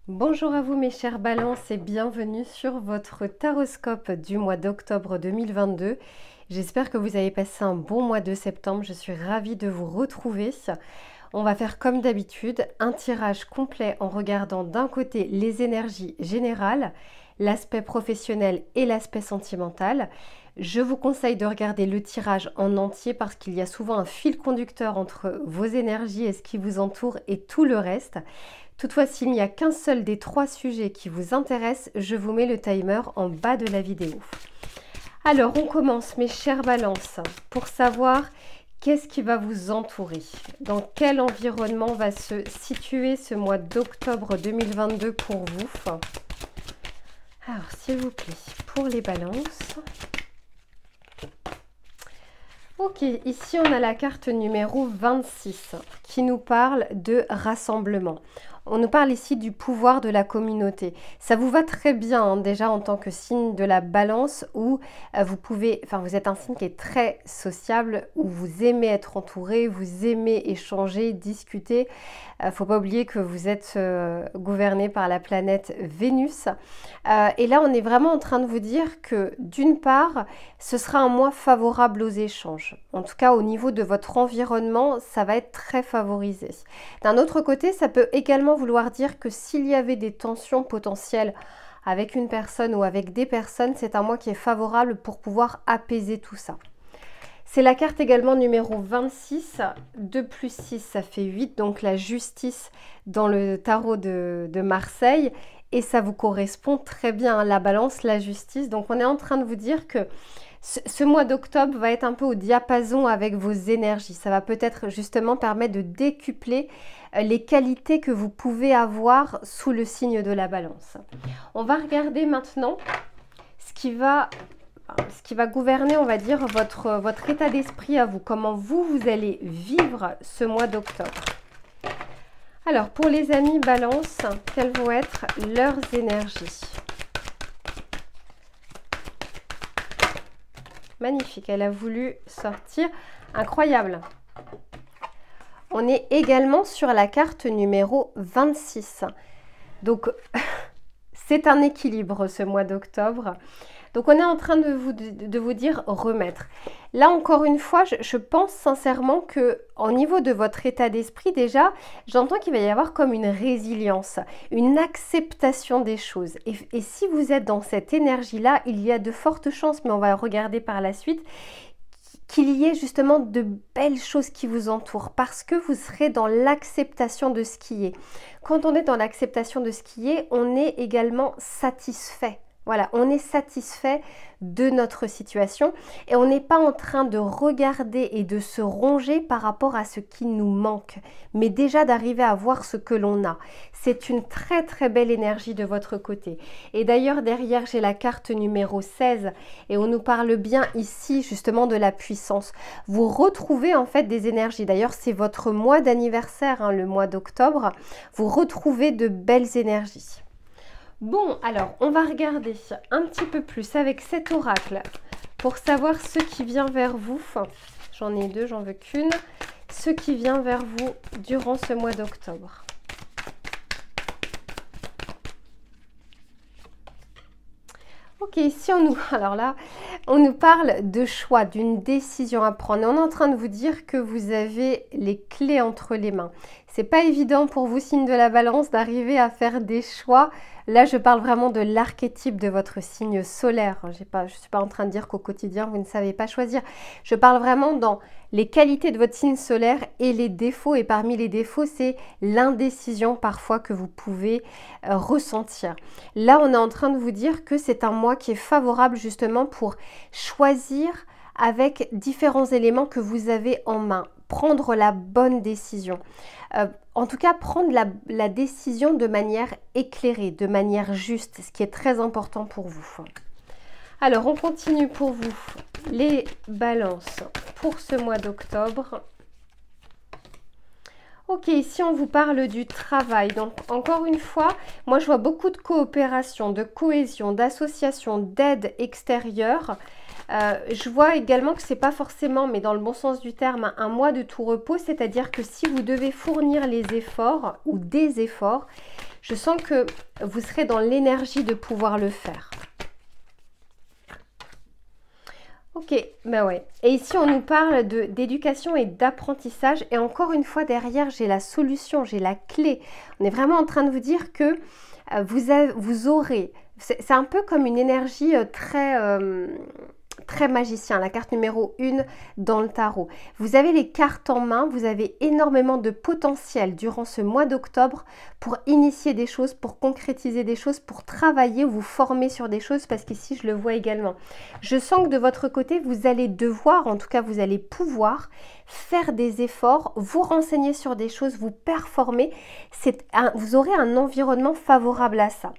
Bonjour à vous mes chers balances et bienvenue sur votre taroscope du mois d'octobre 2022. J'espère que vous avez passé un bon mois de septembre, je suis ravie de vous retrouver. On va faire comme d'habitude un tirage complet en regardant d'un côté les énergies générales, l'aspect professionnel et l'aspect sentimental. Je vous conseille de regarder le tirage en entier parce qu'il y a souvent un fil conducteur entre vos énergies et ce qui vous entoure et tout le reste. Toutefois, s'il n'y a qu'un seul des trois sujets qui vous intéresse, je vous mets le timer en bas de la vidéo. Alors, on commence, mes chères balances, pour savoir qu'est-ce qui va vous entourer. Dans quel environnement va se situer ce mois d'octobre 2022 pour vous? Alors, s'il vous plaît, pour les balances. Ok, ici on a la carte numéro 26 qui nous parle de rassemblement. On nous parle ici du pouvoir de la communauté. Ça vous va très bien hein, déjà en tant que signe de la balance où vous êtes un signe qui est très sociable, où vous aimez être entouré, vous aimez échanger, discuter. Faut pas oublier que vous êtes gouverné par la planète Vénus. Et là, on est vraiment en train de vous dire que d'une part, ce sera un mois favorable aux échanges. En tout cas, au niveau de votre environnement, ça va être très favorisé. D'un autre côté, ça peut également vouloir dire que s'il y avait des tensions potentielles avec une personne ou avec des personnes, c'est un mois qui est favorable pour pouvoir apaiser tout ça. C'est la carte également numéro 26, 2 plus 6, ça fait 8, donc la justice dans le tarot de Marseille. Et ça vous correspond très bien, la balance, la justice. Donc on est en train de vous dire que ce mois d'octobre va être un peu au diapason avec vos énergies. Ça va peut-être justement permettre de décupler les qualités que vous pouvez avoir sous le signe de la balance. On va regarder maintenant ce qui va gouverner, on va dire, votre état d'esprit à vous. Comment vous allez vivre ce mois d'octobre. Alors, pour les amis balance, quelles vont être leurs énergies? Magnifique, elle a voulu sortir. Incroyable. On est également sur la carte numéro 26. Donc, c'est un équilibre ce mois d'octobre. Donc, on est en train de vous dire remettre. Là, encore une fois, je pense sincèrement que au niveau de votre état d'esprit, déjà, j'entends qu'il va y avoir comme une résilience, une acceptation des choses. Et si vous êtes dans cette énergie-là, il y a de fortes chances, mais on va regarder par la suite, qu'il y ait justement de belles choses qui vous entourent parce que vous serez dans l'acceptation de ce qui est. Quand on est dans l'acceptation de ce qui est, on est également satisfait. Voilà, on est satisfait de notre situation et on n'est pas en train de regarder et de se ronger par rapport à ce qui nous manque, mais déjà d'arriver à voir ce que l'on a. C'est une très très belle énergie de votre côté. Et d'ailleurs, derrière, j'ai la carte numéro 16 et on nous parle bien ici justement de la puissance. Vous retrouvez en fait des énergies. D'ailleurs, c'est votre mois d'anniversaire, hein, le mois d'octobre. Vous retrouvez de belles énergies. Bon, alors, on va regarder un petit peu plus avec cet oracle pour savoir ce qui vient vers vous. J'en ai deux, j'en veux qu'une. Ce qui vient vers vous durant ce mois d'octobre. Ok, ici alors là, on nous parle de choix, d'une décision à prendre. Et on est en train de vous dire que vous avez les clés entre les mains. C'est pas évident pour vous, signe de la balance, d'arriver à faire des choix. Là, je parle vraiment de l'archétype de votre signe solaire. Je ne suis pas en train de dire qu'au quotidien, vous ne savez pas choisir. Je parle vraiment dans les qualités de votre signe solaire et les défauts. Et parmi les défauts, c'est l'indécision parfois que vous pouvez ressentir. Là, on est en train de vous dire que c'est un mois qui est favorable justement pour choisir avec différents éléments que vous avez en main. Prendre la bonne décision. En tout cas, prendre la décision de manière éclairée, de manière juste, ce qui est très important pour vous. Alors, on continue pour vous les balances pour ce mois d'octobre. Ok, ici on vous parle du travail. Donc, encore une fois, moi je vois beaucoup de coopération, de cohésion, d'association, d'aide extérieure. Je vois également que ce n'est pas forcément, mais dans le bon sens du terme, un mois de tout repos, c'est-à-dire que si vous devez fournir les efforts ou des efforts, Je sens que vous serez dans l'énergie de pouvoir le faire. Ok, bah ouais. Et ici, on nous parle d'éducation et d'apprentissage. Et encore une fois, derrière, j'ai la solution, j'ai la clé. On est vraiment en train de vous dire que vous aurez... C'est un peu comme une énergie très magicien, la carte numéro 1 dans le tarot. Vous avez les cartes en main, vous avez énormément de potentiel durant ce mois d'octobre pour initier des choses, pour concrétiser des choses, pour travailler, vous former sur des choses, parce qu'ici je le vois également. Je sens que de votre côté, vous allez devoir, en tout cas vous allez pouvoir faire des efforts, vous renseigner sur des choses, vous performer. Vous aurez un environnement favorable à ça.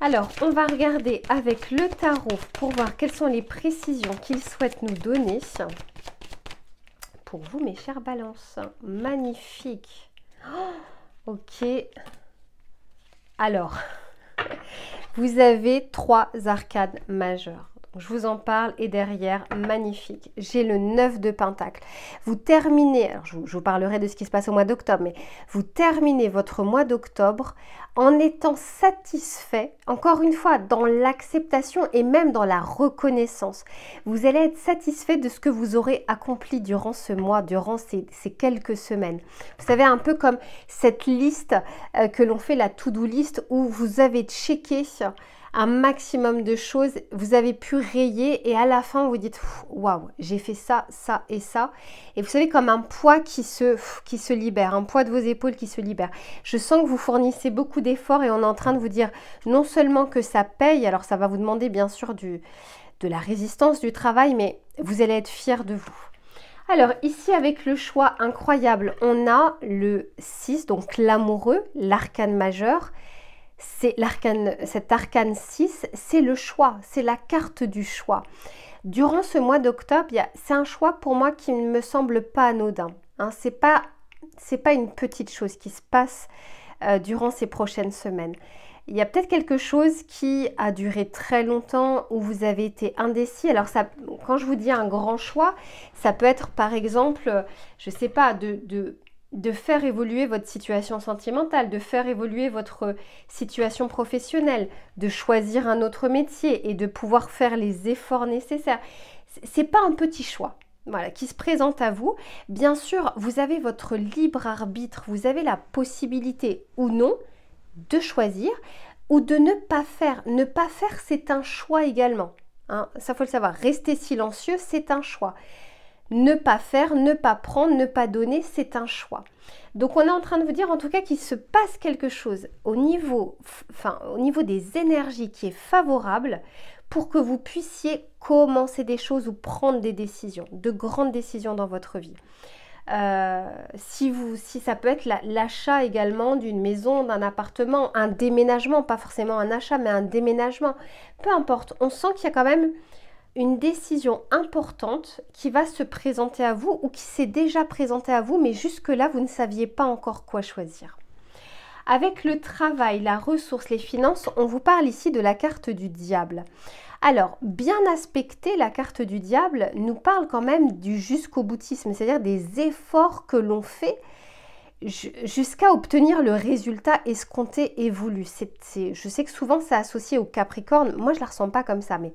Alors, on va regarder avec le tarot pour voir quelles sont les précisions qu'il souhaite nous donner. Pour vous, mes chers balances. Magnifique. Oh, ok. Alors, vous avez 3 arcades majeures. Je vous en parle et derrière, magnifique. J'ai le 9 de Pentacle. Vous terminez, alors je vous parlerai de ce qui se passe au mois d'octobre, mais vous terminez votre mois d'octobre en étant satisfait, encore une fois, dans l'acceptation et même dans la reconnaissance. Vous allez être satisfait de ce que vous aurez accompli durant ce mois, durant ces quelques semaines. Vous savez, un peu comme cette liste que l'on fait, la to-do list, où vous avez checké un maximum de choses, vous avez pu rayer et à la fin vous dites waouh, j'ai fait ça, ça et ça. Et vous savez, comme un poids qui se libère, un poids de vos épaules qui se libère. Je sens que vous fournissez beaucoup d'efforts et on est en train de vous dire non seulement que ça paye, alors ça va vous demander bien sûr de la résistance, du travail, mais vous allez être fiers de vous. Alors ici avec le choix incroyable, on a le 6, donc l'amoureux, l'arcane majeur. C'est cet arcane 6, c'est le choix, c'est la carte du choix. Durant ce mois d'octobre, c'est un choix pour moi qui ne me semble pas anodin. Hein. C'est pas une petite chose qui se passe durant ces prochaines semaines. Il y a peut-être quelque chose qui a duré très longtemps, où vous avez été indécis. Alors ça, quand je vous dis un grand choix, ça peut être par exemple, je ne sais pas, de faire évoluer votre situation sentimentale, de faire évoluer votre situation professionnelle, de choisir un autre métier et de pouvoir faire les efforts nécessaires. C'est pas un petit choix, voilà, qui se présente à vous. Bien sûr, vous avez votre libre arbitre, vous avez la possibilité ou non de choisir ou de ne pas faire. Ne pas faire, c'est un choix également. Hein, ça, faut le savoir. Rester silencieux, c'est un choix. Ne pas faire, ne pas prendre, ne pas donner, c'est un choix. Donc on est en train de vous dire en tout cas qu'il se passe quelque chose au niveau des énergies qui est favorable pour que vous puissiez commencer des choses ou prendre des décisions, de grandes décisions dans votre vie. Si ça peut être l'achat également d'une maison, d'un appartement, un déménagement, pas forcément un achat mais un déménagement, peu importe, on sent qu'il y a quand même une décision importante qui va se présenter à vous ou qui s'est déjà présentée à vous, mais jusque-là, vous ne saviez pas encore quoi choisir. Avec le travail, la ressource, les finances, on vous parle ici de la carte du diable. Alors, bien aspectée, la carte du diable nous parle quand même du jusqu'au boutisme, c'est-à-dire des efforts que l'on fait jusqu'à obtenir le résultat escompté et voulu. Je sais que souvent c'est associé au Capricorne, moi je ne la ressens pas comme ça, mais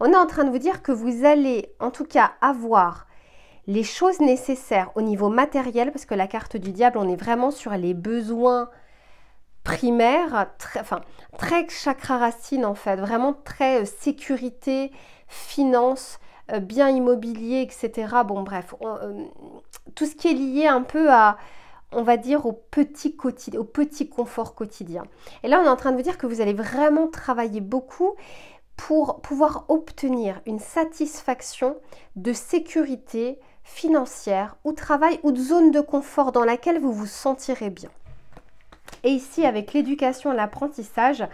on est en train de vous dire que vous allez en tout cas avoir les choses nécessaires au niveau matériel, parce que la carte du diable, on est vraiment sur les besoins primaires, très chakra racine en fait, vraiment très sécurité, finance, bien immobilier, etc. Bon bref, tout ce qui est lié un peu à, on va dire, au petit confort quotidien. Et là, on est en train de vous dire que vous allez vraiment travailler beaucoup pour pouvoir obtenir une satisfaction de sécurité financière ou travail ou de zone de confort dans laquelle vous vous sentirez bien. Et ici, avec l'éducation et l'apprentissage,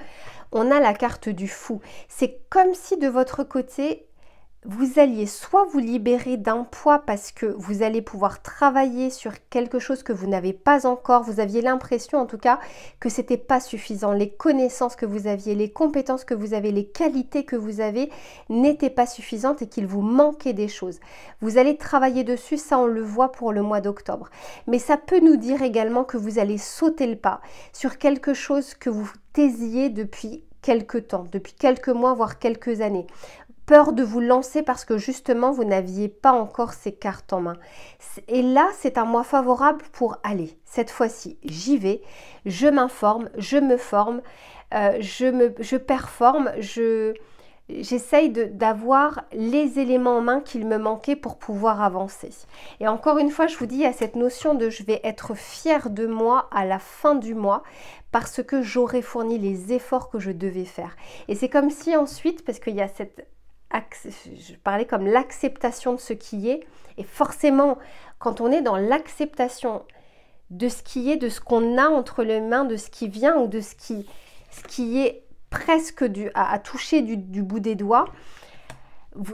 on a la carte du fou. C'est comme si de votre côté, vous alliez soit vous libérer d'un poids parce que vous allez pouvoir travailler sur quelque chose que vous n'avez pas encore, vous aviez l'impression en tout cas que c'était pas suffisant, les connaissances que vous aviez, les compétences que vous avez, les qualités que vous avez n'étaient pas suffisantes et qu'il vous manquait des choses. Vous allez travailler dessus, ça on le voit pour le mois d'octobre. Mais ça peut nous dire également que vous allez sauter le pas sur quelque chose que vous taisiez depuis quelque temps, depuis quelques mois, voire quelques années. Peur de vous lancer parce que justement vous n'aviez pas encore ces cartes en main. Et là c'est un mois favorable pour aller. Cette fois-ci j'y vais, je m'informe, je me forme, je performe, j'essaye d'avoir les éléments en main qu'il me manquait pour pouvoir avancer. Et encore une fois je vous dis, il y a cette notion de je vais être fière de moi à la fin du mois parce que j'aurai fourni les efforts que je devais faire. Et c'est comme si ensuite, parce qu'il y a cette je parlais comme l'acceptation de ce qui est, et forcément quand on est dans l'acceptation de ce qui est, de ce qu'on a entre les mains, de ce qui vient ou de ce qui est presque à toucher du bout des doigts,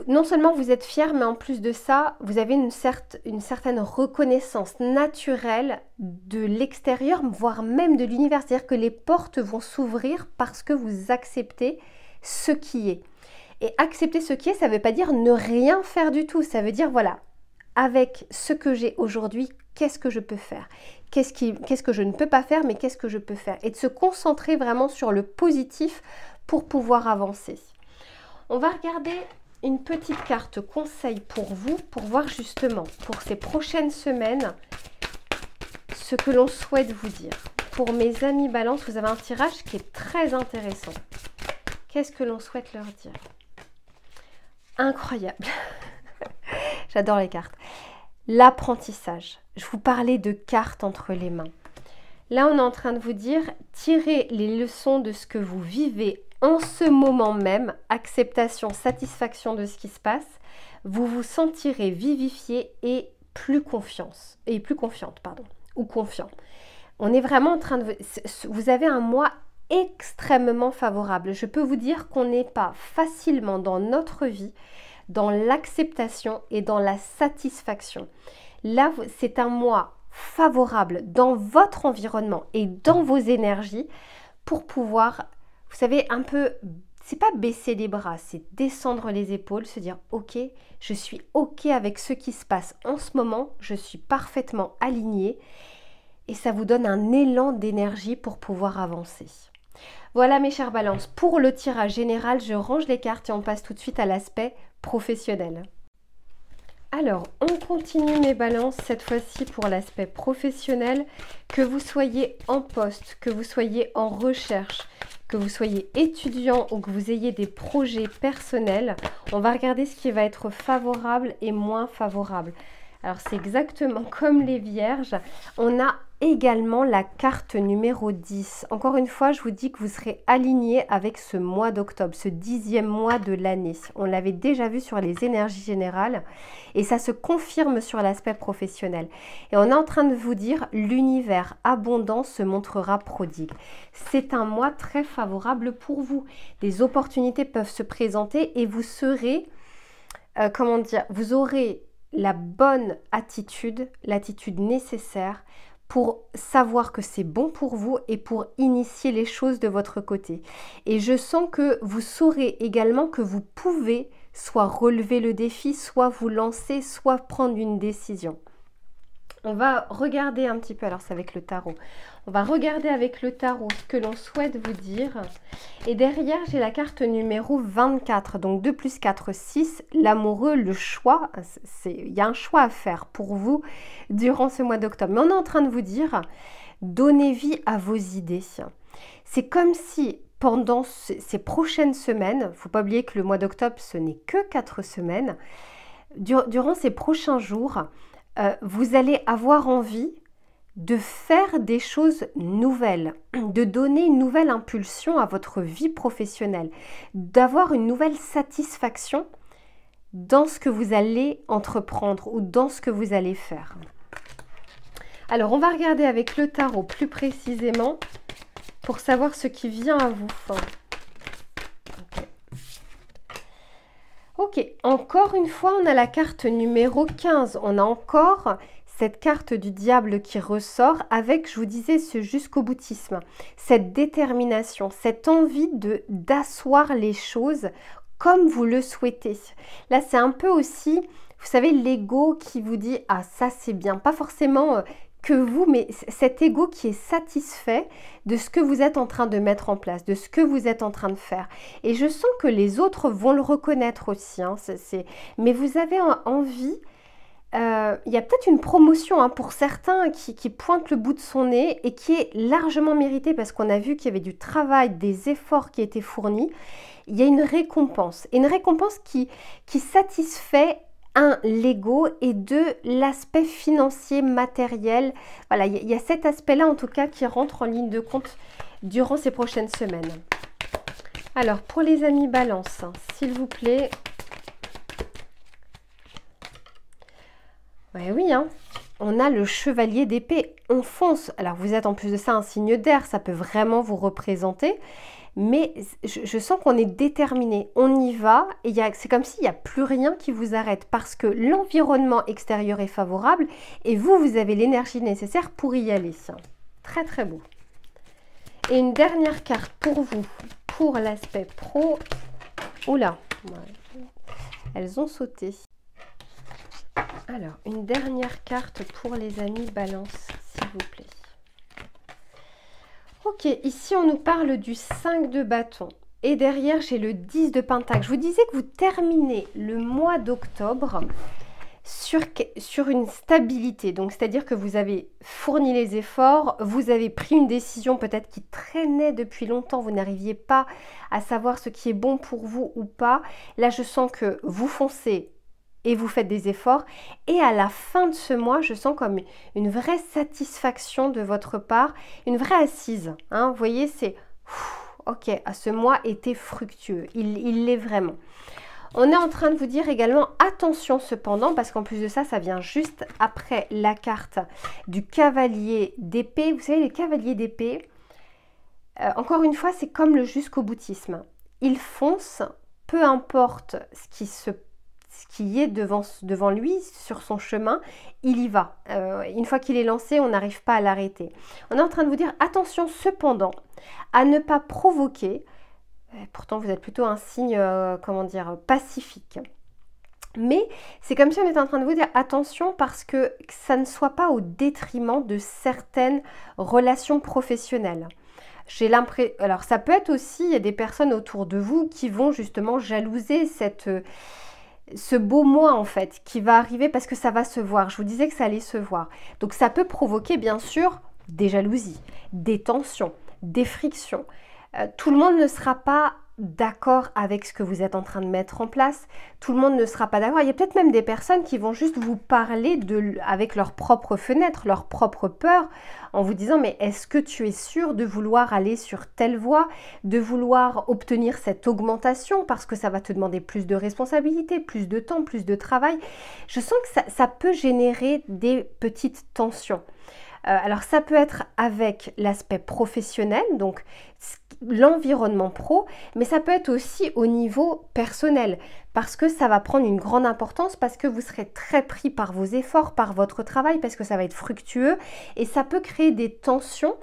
non seulement vous êtes fier, mais en plus de ça, vous avez une certaine reconnaissance naturelle de l'extérieur, voire même de l'univers, c'est-à-dire que les portes vont s'ouvrir parce que vous acceptez ce qui est. Et accepter ce qui est, ça ne veut pas dire ne rien faire du tout. Ça veut dire, voilà, avec ce que j'ai aujourd'hui, qu'est-ce que je peux faire? Qu'est-ce que je ne peux pas faire, mais qu'est-ce que je peux faire? Et de se concentrer vraiment sur le positif pour pouvoir avancer. On va regarder une petite carte conseil pour vous, pour voir justement, pour ces prochaines semaines, ce que l'on souhaite vous dire. Pour mes amis Balance, vous avez un tirage qui est très intéressant. Qu'est-ce que l'on souhaite leur dire? Incroyable. J'adore les cartes. L'apprentissage. Je vous parlais de cartes entre les mains. Là, on est en train de vous dire, tirez les leçons de ce que vous vivez en ce moment même. Acceptation, satisfaction de ce qui se passe. Vous vous sentirez vivifié et plus confiante, ou confiant. On est vraiment en train de... Vous avez un mois extrêmement favorable. Je peux vous dire qu'on n'est pas facilement dans notre vie, dans l'acceptation et dans la satisfaction. Là, c'est un mois favorable dans votre environnement et dans vos énergies pour pouvoir, vous savez, un peu, c'est pas baisser les bras, c'est descendre les épaules, se dire ok, je suis ok avec ce qui se passe en ce moment, je suis parfaitement alignée et ça vous donne un élan d'énergie pour pouvoir avancer. Voilà mes chers balances, pour le tirage général, je range les cartes et on passe tout de suite à l'aspect professionnel. Alors, on continue mes balances, cette fois-ci pour l'aspect professionnel. Que vous soyez en poste, que vous soyez en recherche, que vous soyez étudiant ou que vous ayez des projets personnels, on va regarder ce qui va être favorable et moins favorable. Alors, c'est exactement comme les vierges. On a également la carte numéro 10. Encore une fois, je vous dis que vous serez aligné avec ce mois d'octobre, ce 10e mois de l'année. On l'avait déjà vu sur les énergies générales et ça se confirme sur l'aspect professionnel. Et on est en train de vous dire, l'univers abondant se montrera prodigue. C'est un mois très favorable pour vous. Des opportunités peuvent se présenter et vous serez, vous aurez la bonne attitude, l'attitude nécessaire pour savoir que c'est bon pour vous et pour initier les choses de votre côté. Et je sens que vous saurez également que vous pouvez soit relever le défi, soit vous lancer, soit prendre une décision. On va regarder un petit peu, alors c'est avec le tarot, on va regarder avec le tarot ce que l'on souhaite vous dire. Et derrière, j'ai la carte numéro 24, donc 2 plus 4, 6, l'amoureux, le choix. Il y a un choix à faire pour vous durant ce mois d'octobre. Mais on est en train de vous dire, donnez vie à vos idées. C'est comme si pendant ces prochaines semaines, il ne faut pas oublier que le mois d'octobre, ce n'est que 4 semaines, durant ces prochains jours, vous allez avoir envie de faire des choses nouvelles, de donner une nouvelle impulsion à votre vie professionnelle, d'avoir une nouvelle satisfaction dans ce que vous allez entreprendre ou dans ce que vous allez faire. Alors, on va regarder avec le tarot plus précisément pour savoir ce qui vient à vous. Ok, encore une fois, on a la carte numéro 15. On a encore cette carte du diable qui ressort avec, je vous disais, ce jusqu'au boutisme, cette détermination, cette envie d'asseoir les choses comme vous le souhaitez. Là, c'est un peu aussi, vous savez, l'ego qui vous dit « Ah, ça c'est bien ». Pas forcément que vous, mais cet ego qui est satisfait de ce que vous êtes en train de mettre en place, de ce que vous êtes en train de faire. Et je sens que les autres vont le reconnaître aussi. Hein, mais vous avez envie... Il y a peut-être une promotion pour certains qui pointent le bout de son nez et qui est largement méritée parce qu'on a vu qu'il y avait du travail, des efforts qui étaient fournis. Il y a une récompense qui satisfait l'ego et l'aspect financier, matériel. Voilà, il y a cet aspect-là en tout cas qui rentre en ligne de compte durant ces prochaines semaines. Alors, pour les amis Balance, s'il vous plaît... Ouais, oui, hein. On a le chevalier d'épée, on fonce. Alors vous êtes en plus de ça un signe d'air, ça peut vraiment vous représenter. Mais je sens qu'on est déterminé, on y va. Et c'est comme s'il n'y a plus rien qui vous arrête parce que l'environnement extérieur est favorable et vous avez l'énergie nécessaire pour y aller. Très très beau. Et une dernière carte pour vous, pour l'aspect pro. Oula, elles ont sauté. Alors, une dernière carte pour les amis Balance, s'il vous plaît. Ok, ici on nous parle du 5 de bâton. Et derrière, j'ai le 10 de pentacle. Je vous disais que vous terminez le mois d'octobre sur une stabilité. Donc, c'est-à-dire que vous avez fourni les efforts, vous avez pris une décision peut-être qui traînait depuis longtemps, vous n'arriviez pas à savoir ce qui est bon pour vous ou pas. Là, je sens que vous foncez et vous faites des efforts. Et à la fin de ce mois, je sens comme une vraie satisfaction de votre part, une vraie assise. Hein, vous voyez, c'est ok, ce mois était fructueux. Il l'est vraiment. On est en train de vous dire également attention cependant, parce qu'en plus de ça, ça vient juste après la carte du cavalier d'épée. Vous savez, les cavaliers d'épée, encore une fois, c'est comme le jusqu'au boutisme. Ils foncent, peu importe ce qui est devant lui, sur son chemin, il y va. Une fois qu'il est lancé, on n'arrive pas à l'arrêter. On est en train de vous dire, attention cependant, à ne pas provoquer, pourtant vous êtes plutôt un signe, comment dire, pacifique. Mais c'est comme si on était en train de vous dire, attention parce que ça ne soit pas au détriment de certaines relations professionnelles. J'ai l'impression, alors ça peut être aussi, il y a des personnes autour de vous qui vont justement jalouser ce beau mois en fait qui va arriver parce que ça va se voir. Je vous disais que ça allait se voir. Donc ça peut provoquer bien sûr des jalousies, des tensions, des frictions. Tout le monde ne sera pas d'accord avec ce que vous êtes en train de mettre en place. Tout le monde ne sera pas d'accord. Il y a peut-être même des personnes qui vont juste vous parler avec leurs propres fenêtres, leurs propres peurs, en vous disant mais est-ce que tu es sûr de vouloir aller sur telle voie, de vouloir obtenir cette augmentation parce que ça va te demander plus de responsabilités, plus de temps, plus de travail. Je sens que ça peut générer des petites tensions. Alors ça peut être avec l'aspect professionnel, donc l'environnement pro, mais ça peut être aussi au niveau personnel, parce que ça va prendre une grande importance, parce que vous serez très pris par vos efforts, par votre travail, parce que ça va être fructueux, et ça peut créer des tensions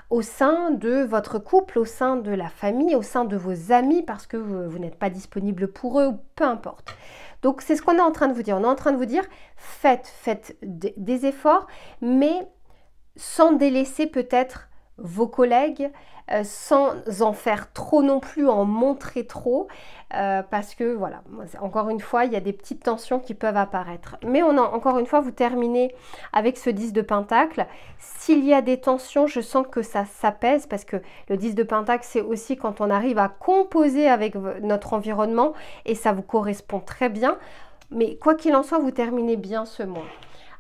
au sein de votre couple, au sein de la famille, au sein de vos amis, parce que vous n'êtes pas disponible pour eux, ou peu importe. Donc c'est ce qu'on est en train de vous dire. On est en train de vous dire, faites des efforts, mais sans délaisser peut-être vos collègues, sans en faire trop non plus, en montrer trop, parce que voilà, encore une fois, il y a des petites tensions qui peuvent apparaître. Mais encore une fois, vous terminez avec ce 10 de pentacle. S'il y a des tensions, je sens que ça s'apaise, parce que le 10 de pentacle, c'est aussi quand on arrive à composer avec notre environnement, et ça vous correspond très bien. Mais quoi qu'il en soit, vous terminez bien ce mois.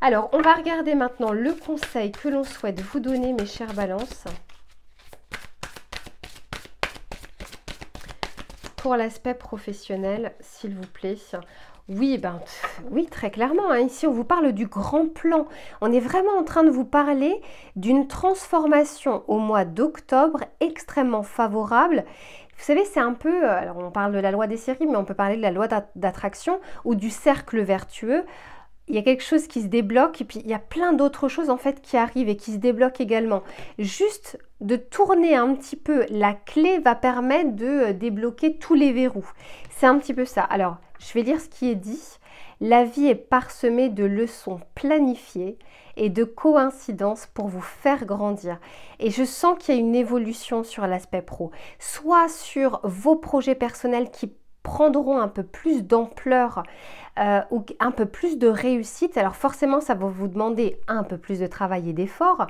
Alors, on va regarder maintenant le conseil que l'on souhaite vous donner, mes chères balances. pour l'aspect professionnel, s'il vous plaît. Oui, oui, très clairement, hein. Ici, on vous parle du grand plan. On est vraiment en train de vous parler d'une transformation au mois d'octobre extrêmement favorable. Vous savez, c'est un peu, alors on parle de la loi des séries, mais on peut parler de la loi d'attraction ou du cercle vertueux. Il y a quelque chose qui se débloque et puis il y a plein d'autres choses en fait qui arrivent et qui se débloquent également. Juste de tourner un petit peu la clé va permettre de débloquer tous les verrous. C'est un petit peu ça. Alors, je vais lire ce qui est dit. La vie est parsemée de leçons planifiées et de coïncidences pour vous faire grandir. Et je sens qu'il y a une évolution sur l'aspect pro, soit sur vos projets personnels qui prendront un peu plus d'ampleur ou un peu plus de réussite. Alors forcément, ça va vous demander un peu plus de travail et d'effort,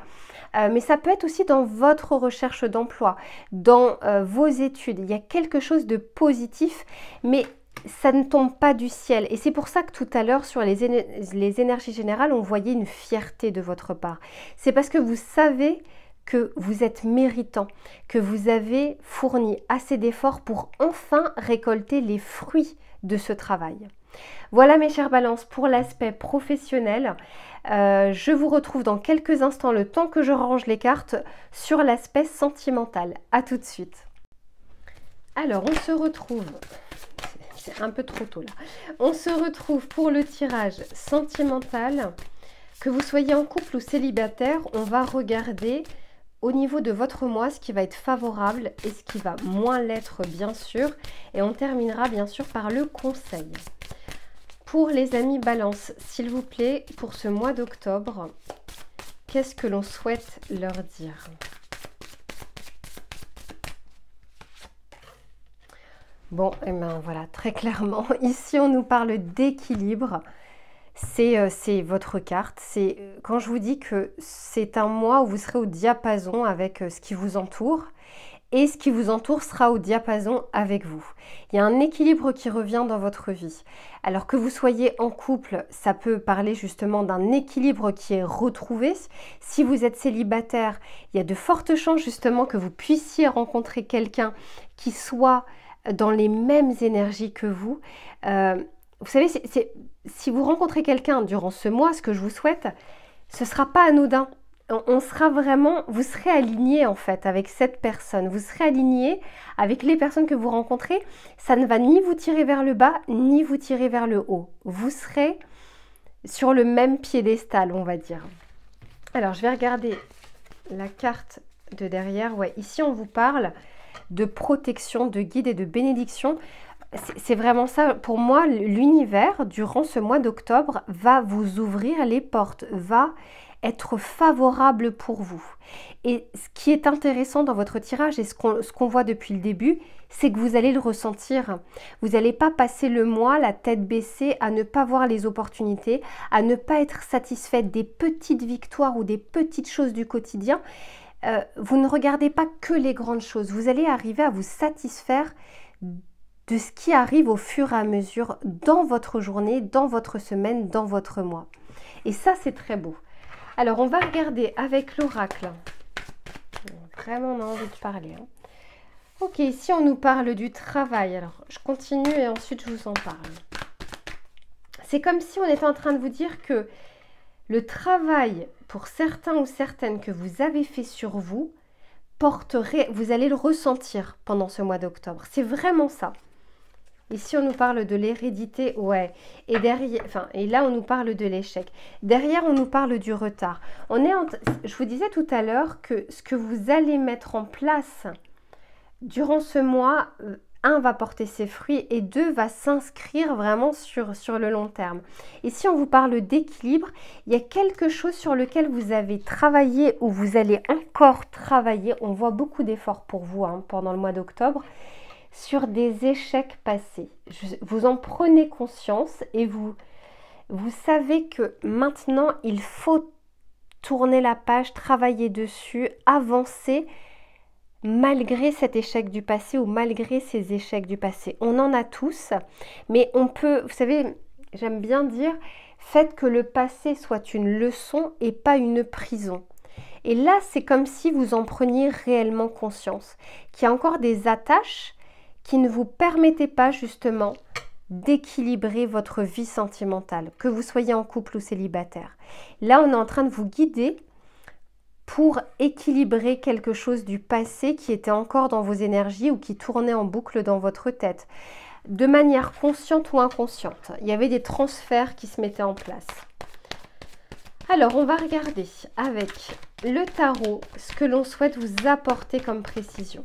mais ça peut être aussi dans votre recherche d'emploi, dans vos études. Il y a quelque chose de positif, mais ça ne tombe pas du ciel. Et c'est pour ça que tout à l'heure, sur les énergies générales, on voyait une fierté de votre part. C'est parce que vous savez que vous êtes méritant, que vous avez fourni assez d'efforts pour enfin récolter les fruits de ce travail. Voilà mes chères balances pour l'aspect professionnel. Je vous retrouve dans quelques instants, le temps que je range les cartes, sur l'aspect sentimental. À tout de suite. Alors, on se retrouve... C'est un peu trop tôt là. On se retrouve pour le tirage sentimental. Que vous soyez en couple ou célibataire, on va regarder au niveau de votre mois ce qui va être favorable et ce qui va moins l'être bien sûr. Et on terminera bien sûr par le conseil. Pour les amis Balance, s'il vous plaît, pour ce mois d'octobre, qu'est-ce que l'on souhaite leur dire ? Bon, et bien voilà, très clairement, ici on nous parle d'équilibre. C'est votre carte. C'est quand je vous dis que c'est un mois où vous serez au diapason avec ce qui vous entoure et ce qui vous entoure sera au diapason avec vous. Il y a un équilibre qui revient dans votre vie. Alors que vous soyez en couple, ça peut parler justement d'un équilibre qui est retrouvé. Si vous êtes célibataire, il y a de fortes chances justement que vous puissiez rencontrer quelqu'un qui soit dans les mêmes énergies que vous. Vous savez, si vous rencontrez quelqu'un durant ce mois, ce que je vous souhaite, ce ne sera pas anodin. On sera vraiment, vous serez aligné en fait avec cette personne. Vous serez aligné avec les personnes que vous rencontrez. Ça ne va ni vous tirer vers le bas, ni vous tirer vers le haut. Vous serez sur le même piédestal, on va dire. Alors, je vais regarder la carte de derrière. Ouais, ici, on vous parle de protection, de guide et de bénédiction. C'est vraiment ça. Pour moi, l'univers, durant ce mois d'octobre, va vous ouvrir les portes, va être favorable pour vous. Et ce qui est intéressant dans votre tirage et ce qu'on voit depuis le début, c'est que vous allez le ressentir. Vous n'allez pas passer le mois la tête baissée à ne pas voir les opportunités, à ne pas être satisfaite des petites victoires ou des petites choses du quotidien. Vous ne regardez pas que les grandes choses. Vous allez arriver à vous satisfaire de ce qui arrive au fur et à mesure dans votre journée, dans votre semaine, dans votre mois. Et ça, c'est très beau. Alors, on va regarder avec l'oracle. Vraiment, on a envie de parler. Hein. Ok, ici, on nous parle du travail. Alors, je continue et ensuite, je vous en parle. C'est comme si on était en train de vous dire que le travail, pour certains ou certaines que vous avez fait sur vous, vous allez le ressentir pendant ce mois d'octobre. C'est vraiment ça. Ici, on nous parle de l'hérédité, ouais. Et derrière, et là, on nous parle de l'échec. Derrière, on nous parle du retard. Je vous disais tout à l'heure que ce que vous allez mettre en place durant ce mois, un, va porter ses fruits et deux, va s'inscrire vraiment sur le long terme. Ici, on vous parle d'équilibre. Il y a quelque chose sur lequel vous avez travaillé ou vous allez encore travailler. On voit beaucoup d'efforts pour vous pendant le mois d'octobre sur des échecs passés. Vous en prenez conscience et vous savez que maintenant, il faut tourner la page, travailler dessus, avancer malgré cet échec du passé ou malgré ces échecs du passé. On en a tous, mais on peut, vous savez, j'aime bien dire, faites que le passé soit une leçon et pas une prison. Et là, c'est comme si vous en preniez réellement conscience, qu'il y a encore des attaches qui ne vous permettait pas justement d'équilibrer votre vie sentimentale, que vous soyez en couple ou célibataire. Là, on est en train de vous guider pour équilibrer quelque chose du passé qui était encore dans vos énergies ou qui tournait en boucle dans votre tête, de manière consciente ou inconsciente. Il y avait des transferts qui se mettaient en place. Alors, on va regarder avec le tarot ce que l'on souhaite vous apporter comme précision.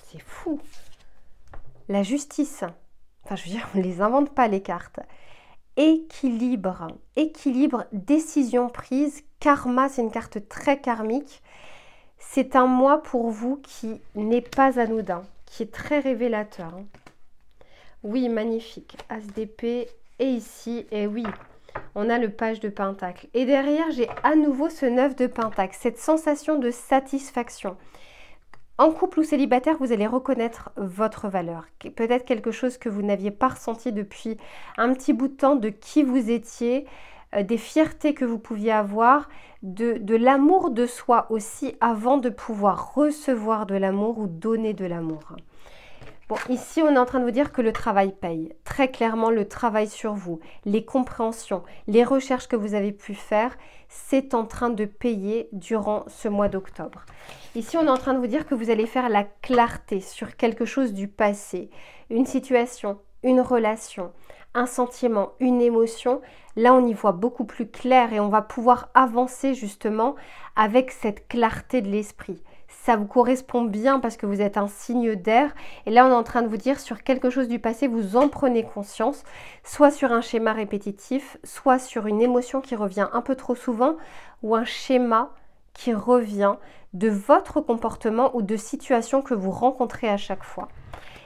C'est fou. La justice. Enfin, je veux dire, on ne les invente pas, les cartes. Équilibre. Équilibre, décision prise. Karma, c'est une carte très karmique. C'est un mois pour vous qui n'est pas anodin, qui est très révélateur. Oui, magnifique. As d'épée. Et ici, et oui, on a le page de pentacle. Et derrière, j'ai à nouveau ce 9 de pentacle. Cette sensation de satisfaction. En couple ou célibataire, vous allez reconnaître votre valeur. Peut-être quelque chose que vous n'aviez pas ressenti depuis un petit bout de temps, de qui vous étiez, des fiertés que vous pouviez avoir, de l'amour de soi aussi avant de pouvoir recevoir de l'amour ou donner de l'amour. Bon, ici, on est en train de vous dire que le travail paye. Très clairement, le travail sur vous, les compréhensions, les recherches que vous avez pu faire, c'est en train de payer durant ce mois d'octobre. Ici, on est en train de vous dire que vous allez faire la clarté sur quelque chose du passé, une situation, une relation, un sentiment, une émotion. Là, on y voit beaucoup plus clair et on va pouvoir avancer justement avec cette clarté de l'esprit. Ça vous correspond bien parce que vous êtes un signe d'air. Et là, on est en train de vous dire sur quelque chose du passé, vous en prenez conscience, soit sur un schéma répétitif, soit sur une émotion qui revient un peu trop souvent, ou un schéma qui revient de votre comportement ou de situations que vous rencontrez à chaque fois.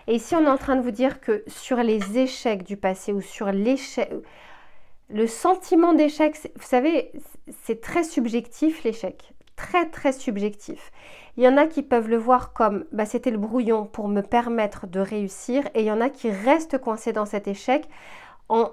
Et ici, on est en train de vous dire que sur les échecs du passé ou sur l'échec, le sentiment d'échec, vous savez, c'est très subjectif l'échec. Très très subjectif. Il y en a qui peuvent le voir comme c'était le brouillon pour me permettre de réussir et il y en a qui restent coincés dans cet échec en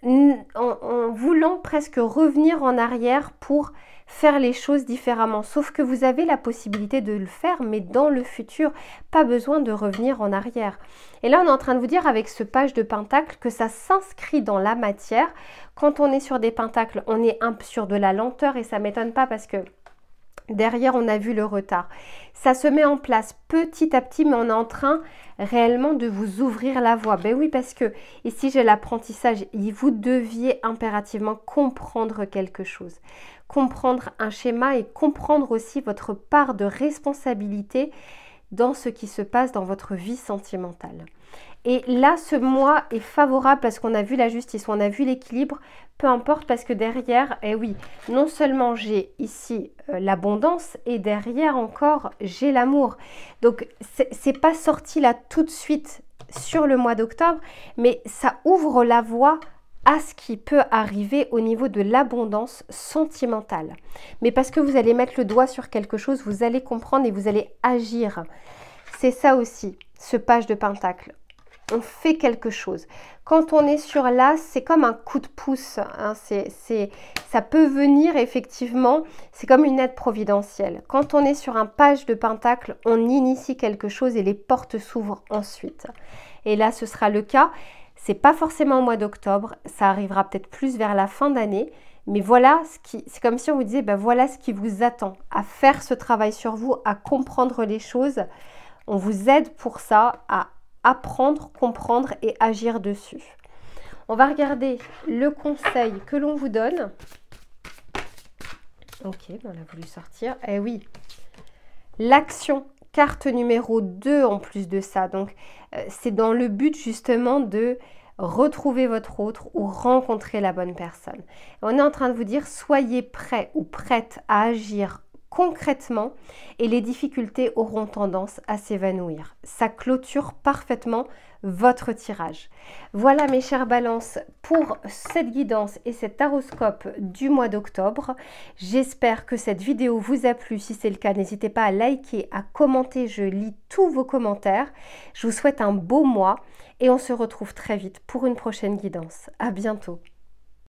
voulant presque revenir en arrière pour faire les choses différemment. Sauf que vous avez la possibilité de le faire, mais dans le futur, pas besoin de revenir en arrière. Et là, on est en train de vous dire avec ce page de pentacle que ça s'inscrit dans la matière. Quand on est sur des pentacles, on est sur de la lenteur et ça ne m'étonne pas parce que derrière, on a vu le retard. Ça se met en place petit à petit, mais on est en train réellement de vous ouvrir la voie. Ben oui, parce que ici, j'ai l'apprentissage. Vous deviez impérativement comprendre quelque chose. Comprendre un schéma et comprendre aussi votre part de responsabilité dans ce qui se passe dans votre vie sentimentale. Et là, ce mois est favorable parce qu'on a vu la justice, on a vu l'équilibre, peu importe parce que derrière, oui, non seulement j'ai ici l'abondance et derrière encore, j'ai l'amour. Donc, c'est pas sorti là tout de suite sur le mois d'octobre, mais ça ouvre la voie à ce qui peut arriver au niveau de l'abondance sentimentale. Mais parce que vous allez mettre le doigt sur quelque chose, vous allez comprendre et vous allez agir. C'est ça aussi, ce page de pentacle. On fait quelque chose. Quand on est sur l'as, c'est comme un coup de pouce. Hein, ça peut venir effectivement, c'est comme une aide providentielle. Quand on est sur un page de pentacle, on initie quelque chose et les portes s'ouvrent ensuite. Et là, ce sera le cas. C'est pas forcément au mois d'octobre, ça arrivera peut-être plus vers la fin d'année. Mais voilà, c'est comme si on vous disait, voilà ce qui vous attend, à faire ce travail sur vous, à comprendre les choses. On vous aide pour ça, à apprendre, comprendre et agir dessus. On va regarder le conseil que l'on vous donne. Ok, on a voulu sortir. Eh oui, l'action, carte numéro 2 en plus de ça. Donc, c'est dans le but justement de retrouver votre autre ou rencontrer la bonne personne. On est en train de vous dire, soyez prêts ou prêtes à agir concrètement et les difficultés auront tendance à s'évanouir. Ça clôture parfaitement votre tirage. Voilà mes chères balances pour cette guidance et cet horoscope du mois d'octobre. J'espère que cette vidéo vous a plu. Si c'est le cas, n'hésitez pas à liker, à commenter. Je lis tous vos commentaires. Je vous souhaite un beau mois et on se retrouve très vite pour une prochaine guidance. À bientôt.